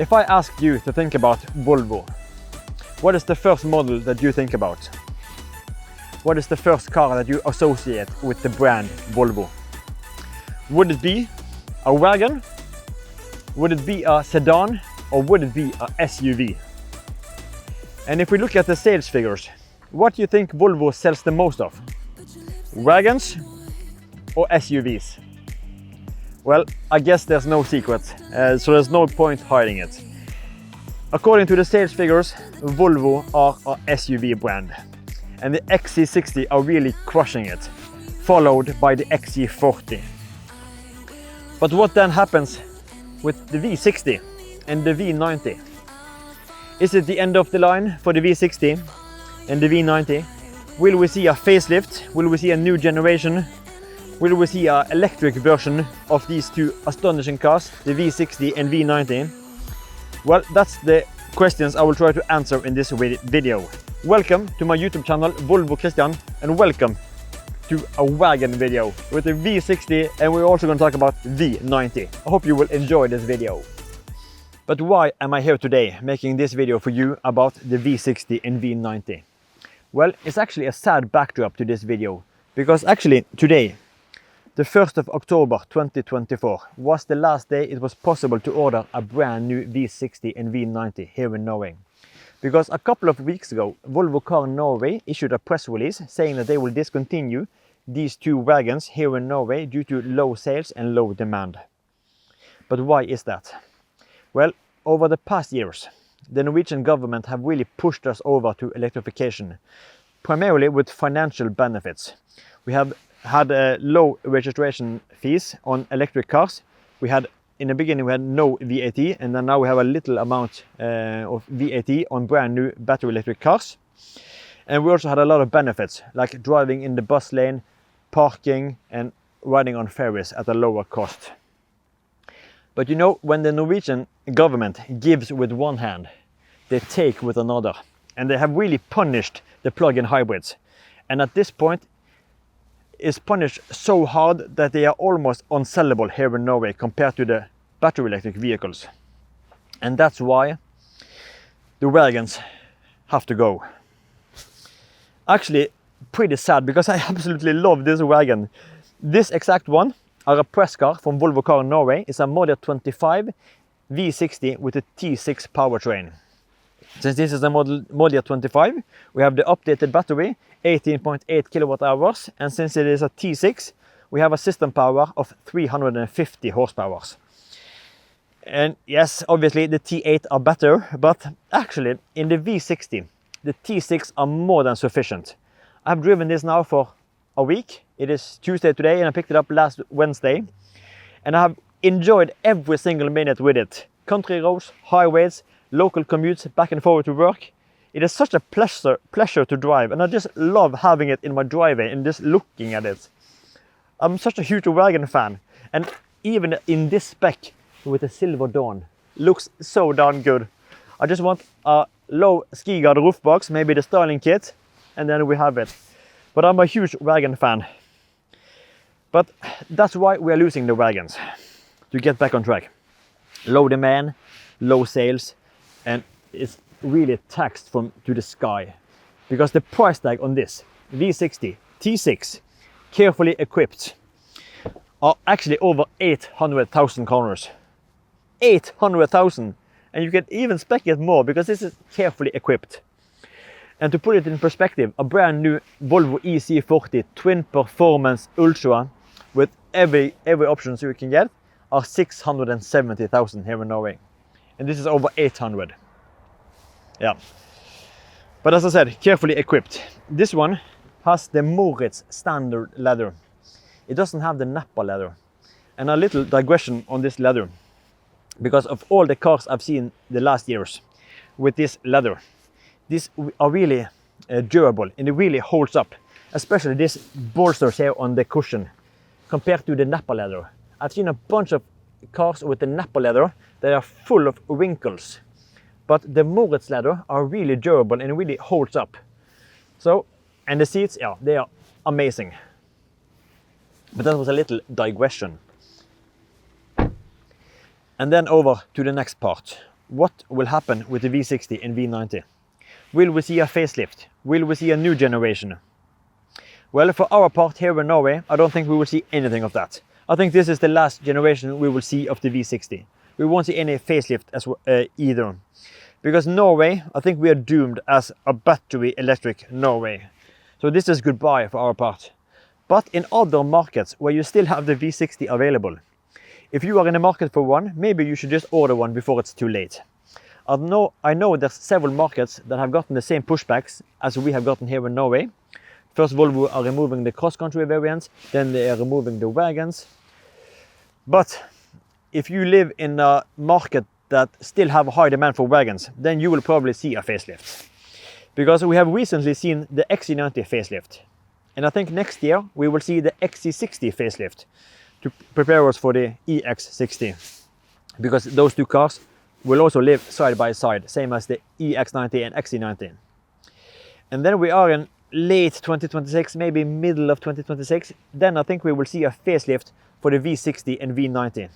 If I ask you to think about Volvo, what is the first model that you think about? What is the first car that you associate with the brand Volvo? Would it be a wagon? Would it be a sedan? Or would it be a SUV? And if we look at the sales figures, what do you think Volvo sells the most of? Wagons or SUVs? Well, I guess there's no secret, so there's no point hiding it. According to the sales figures, Volvo are a SUV brand, and the XC60 are really crushing it, followed by the XC40. But what then happens with the V60 and the V90? Is it the end of the line for the V60 and the V90? Will we see a facelift? Will we see a new generation? Will we see an electric version of these two astonishing cars, the V60 and V90? Well, that's the questions I will try to answer in this video. Welcome to my YouTube channel, Volvo Christian, and welcome to a wagon video with the V60, and we're also going to talk about V90. I hope you will enjoy this video. But why am I here today making this video for you about the V60 and V90? Well, it's actually a sad backdrop to this video, because actually today, the 1st of October 2024, was the last day it was possible to order a brand new V60 and V90 here in Norway. Because a couple of weeks ago, Volvo Car Norway issued a press release saying that they will discontinue these two wagons here in Norway due to low sales and low demand. But why is that? Well, over the past years, the Norwegian government have really pushed us over to electrification, primarily with financial benefits. We have had low registration fees on electric cars. In the beginning we had no VAT, and then now we have a little amount of VAT on brand new battery electric cars. And we also had a lot of benefits, like driving in the bus lane, parking and riding on ferries at a lower cost. But you know, when the Norwegian government gives with one hand, they take with another. And they have really punished the plug-in hybrids. And at this point, is punished so hard that they are almost unsellable here in Norway compared to the battery electric vehicles. And that's why the wagons have to go. Actually, pretty sad, because I absolutely love this wagon. This exact one, a press car from Volvo Car Norway, is a Model 25 V60 with a T6 powertrain. Since this is a Model 25, we have the updated battery, 18.8 kilowatt hours, and since it is a T6, we have a system power of 350 horsepower. And yes, obviously the T8 are better, but actually in the V60, the T6 are more than sufficient. I've driven this now for a week. It is Tuesday today, and I picked it up last Wednesday, and I have enjoyed every single minute with it. Country roads, highways, local commutes back and forward to work. It is such a pleasure to drive, and I just love having it in my driveway and just looking at it. I'm such a huge wagon fan, and even in this spec with the silver dawn, looks so darn good. I just want a low ski guard roof box, maybe the styling kit, and then we have it. But I'm a huge wagon fan. But that's why we are losing the wagons, to get back on track. Low demand, low sales, and it's really taxed to the sky, because the price tag on this V60 T6 carefully equipped are actually over 800,000 kroners. 800,000, and you can even spec it more because this is carefully equipped. And to put it in perspective, a brand new Volvo EC40 Twin Performance Ultra with every option you can get are 670,000 here in Norway, and this is over 800. Yeah, but as I said, carefully equipped. This one has the Moritz standard leather. It doesn't have the Nappa leather. And a little digression on this leather, because of all the cars I've seen the last years with this leather, these are really durable, and it really holds up, especially this bolsters here on the cushion compared to the Nappa leather. I've seen a bunch of cars with the Nappa leather that are full of wrinkles, but the Moritz leather are really durable and really holds up. So, and the seats, yeah, they are amazing. But that was a little digression. And then over to the next part. what will happen with the V60 and V90? Will we see a facelift? Will we see a new generation? Well, for our part here in Norway, I don't think we will see anything of that. I think this is the last generation we will see of the V60. We won't see any facelift as either. Because Norway, I think we are doomed as a battery electric Norway. So this is goodbye for our part. But in other markets where you still have the V60 available, if you are in the market for one, maybe you should just order one before it's too late. I know there's several markets that have gotten the same pushbacks as we have gotten here in Norway. First, Volvo are removing the cross-country variants, then they are removing the wagons. But if you live in a market that still have a high demand for wagons, then you will probably see a facelift. Because we have recently seen the XC90 facelift. And I think next year we will see the XC60 facelift to prepare us for the EX60. Because those two cars will also live side by side, same as the EX90 and XC90. And then we are in late 2026, maybe middle of 2026, then I think we will see a facelift for the V60 and V90.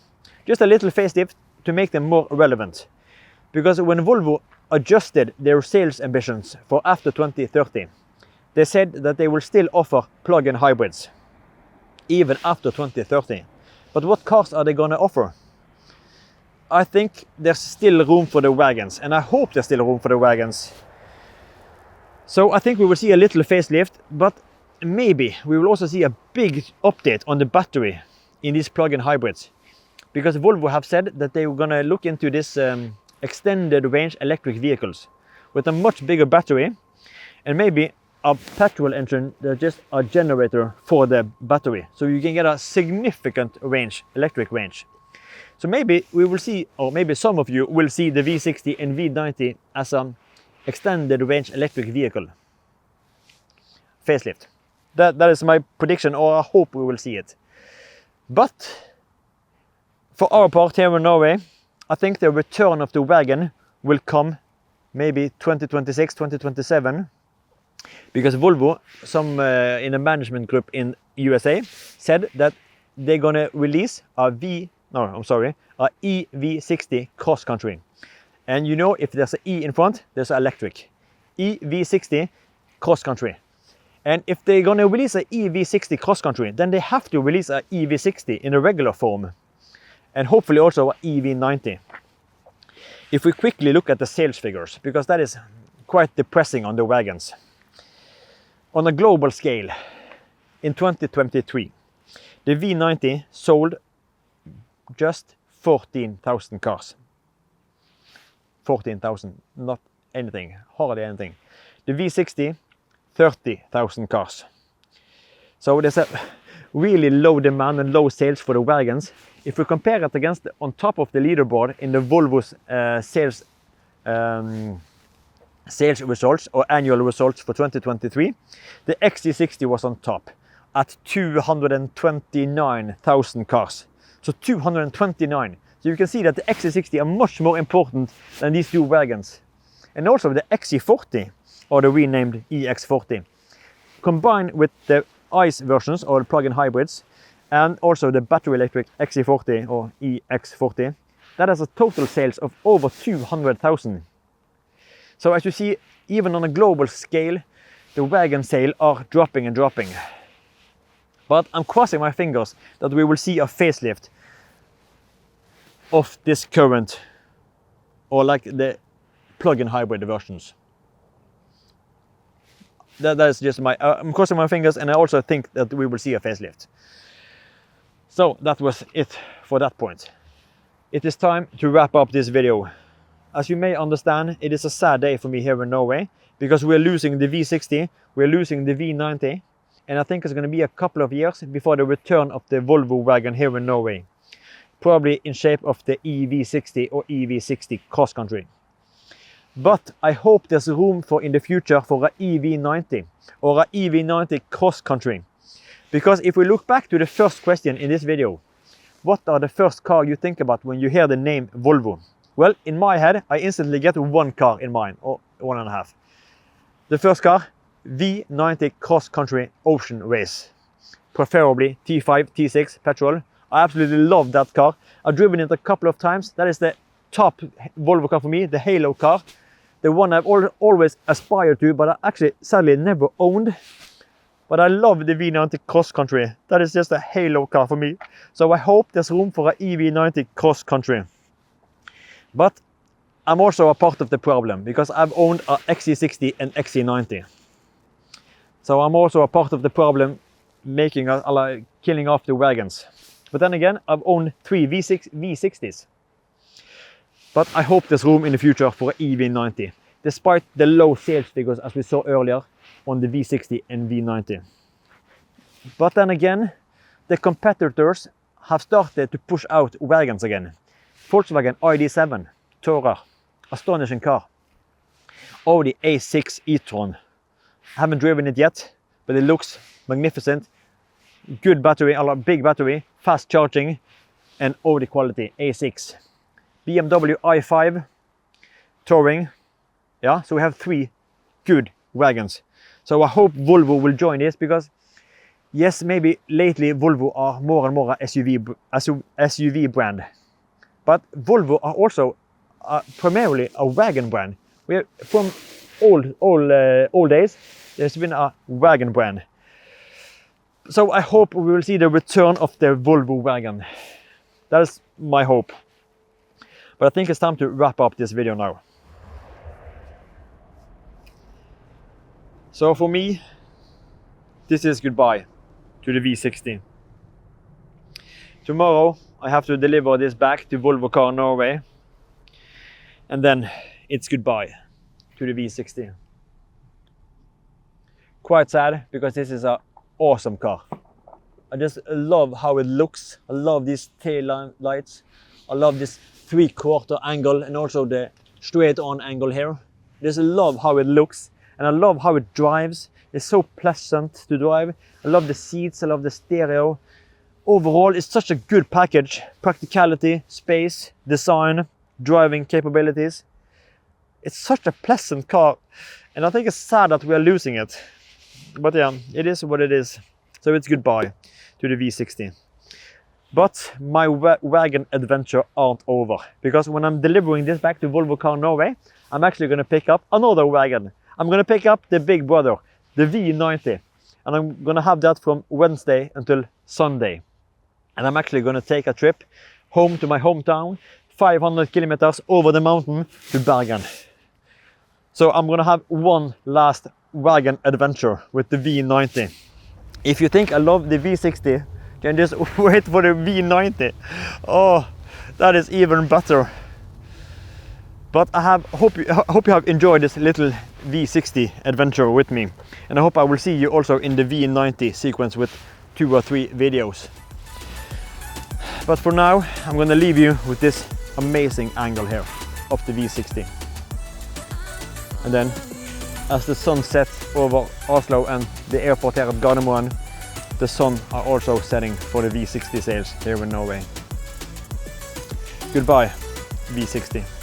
Just a little facelift to make them more relevant. Because when Volvo adjusted their sales ambitions for after 2030, they said that they will still offer plug-in hybrids, even after 2030. But what cars are they going to offer? I think there's still room for the wagons, and I hope there's still room for the wagons. So I think we will see a little facelift, but maybe we will also see a big update on the battery in these plug-in hybrids. Because Volvo have said that they were going to look into this extended range electric vehicles with a much bigger battery and maybe a petrol engine that's just a generator for the battery. So you can get a significant range, electric range. So maybe we will see, or maybe some of you will see the V60 and V90 as an extended range electric vehicle. Facelift. That is my prediction, or I hope we will see it. But for our part here in Norway, I think the return of the wagon will come maybe 2026, 2027. Because Volvo, some in a management group in USA, said that they're gonna release a EV60 cross country. And you know, if there's an E in front, there's an electric. EV60 cross country. And if they're gonna release an EV60 cross country, then they have to release an EV60 in a regular form. And hopefully also an EV90. If we quickly look at the sales figures, because that is quite depressing on the wagons. On a global scale, in 2023, the V90 sold just 14,000 cars. 14,000, not anything, hardly anything. The V60, 30,000 cars. So there's a really low demand and low sales for the wagons. If we compare it against on top of the leaderboard in the Volvo's sales results or annual results for 2023, the XC60 was on top at 229,000 cars. So 229. So you can see that the XC60 are much more important than these two wagons. And also the XC40, or the renamed EX40, combined with the ICE versions or the plug-in hybrids, and also the battery electric XC40 or EX40, that has a total sales of over 200,000. So as you see, even on a global scale, the wagon sales are dropping and dropping. But I'm crossing my fingers that we will see a facelift of this current, or like the plug-in hybrid versions. That is just I'm crossing my fingers, and I also think that we will see a facelift. So that was it for that point. It is time to wrap up this video. As you may understand, it is a sad day for me here in Norway, because we're losing the V60, we're losing the V90, and I think it's going to be a couple of years before the return of the Volvo wagon here in Norway. Probably in shape of the EV60 or EV60 cross country. But I hope there's room for in the future for a EV90 or a EV90 cross country. Because if we look back to the first question in this video, what are the first car you think about when you hear the name Volvo? Well, in my head, I instantly get one car in mind, or one and a half. The first car, V90 cross country ocean race. Preferably T5, T6 petrol. I absolutely love that car. I've driven it a couple of times. That is the top Volvo car for me, the Halo car. The one I've always aspired to, but I actually sadly never owned. But I love the V90 cross country. That is just a Halo car for me. So I hope there's room for an EV90 cross country. But I'm also a part of the problem because I've owned a XC60 and XC90. So I'm also a part of the problem making killing off the wagons. But then again, I've owned 3 V60s. But I hope there's room in the future for an EV90, despite the low sales figures as we saw earlier on the V60 and V90. But then again, the competitors have started to push out wagons again. Volkswagen ID.7, Tourer, astonishing car. Audi A6 e-tron. I haven't driven it yet, but it looks magnificent. Good battery, a big battery, fast charging, and Audi quality A6. BMW i5 Touring. Yeah, so we have 3 good wagons. So I hope Volvo will join this because, yes, maybe lately Volvo are more and more a SUV brand. But Volvo are also primarily a wagon brand. We are, from old days, there's been a wagon brand. So I hope we will see the return of the Volvo wagon. That is my hope. But I think it's time to wrap up this video now. So for me, this is goodbye to the V60. Tomorrow I have to deliver this back to Volvo Car Norway. And then it's goodbye to the V60. Quite sad because this is an awesome car. I just love how it looks. I love these tail lights. I love this 3/4 angle and also the straight on angle here. I just love how it looks and I love how it drives. It's so pleasant to drive. I love the seats, I love the stereo. Overall, it's such a good package. Practicality, space, design, driving capabilities. It's such a pleasant car and I think it's sad that we are losing it. But yeah, it is what it is. So it's goodbye to the V60. But my wagon adventure aren't over, because when I'm delivering this back to Volvo Car Norway, I'm actually going to pick up another wagon. I'm going to pick up the big brother, the V90, and I'm going to have that from Wednesday until Sunday. And I'm actually going to take a trip home to my hometown, 500 kilometers over the mountain to Bergen. So I'm going to have one last wagon adventure with the V90. If you think I love the V60, then just wait for the V90. Oh, that is even better. But I hope you have enjoyed this little V60 adventure with me. And I hope I will see you also in the V90 sequence with 2 or 3 videos. But for now, I'm going to leave you with this amazing angle here of the V60. And then, as the sun sets over Oslo and the airport here at Gardemoen, the sun are also setting for the V60 sales here in Norway. Goodbye, V60.